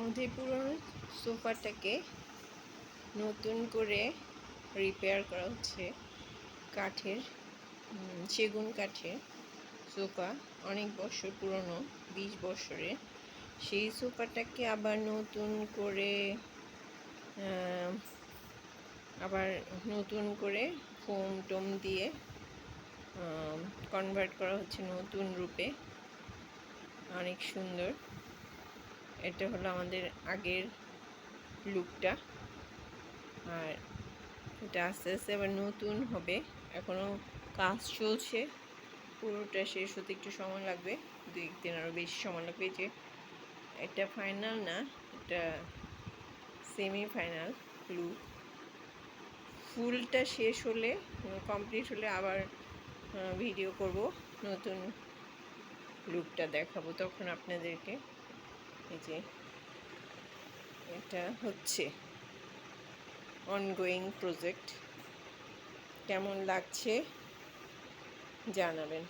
আমাদের পুরনো সোফাটাকে নতুন করে রিপেয়ার করা হচ্ছে। কাঠের সেগুন কাঠের সোফা, অনেক বছর পুরনো, 20 বছরের। সেই সোফাটাকে আবার নতুন করে ফোম টোম দিয়ে কনভার্ট করা হচ্ছে নতুন রূপে। অনেক সুন্দর। এটা হলো আমাদের আগের লুকটা, আর এটা আস্তে আস্তে আবার নতুন হবে। এখনও কাজ চলছে, পুরোটা শেষ হতে একটু সময় লাগবে, 2-1 দিন আরও বেশি সময় লাগবে। যে এটা ফাইনাল না, এটা সেমি ফাইনাল লুক। ফুলটা শেষ হলে, কমপ্লিট হলে আবার ভিডিও করব, নতুন লুকটা দেখাবো তখন আপনাদেরকে। এই যে এটা হচ্ছে অনগোয়িং প্রজেক্ট। কেমন লাগছে জানাবেন।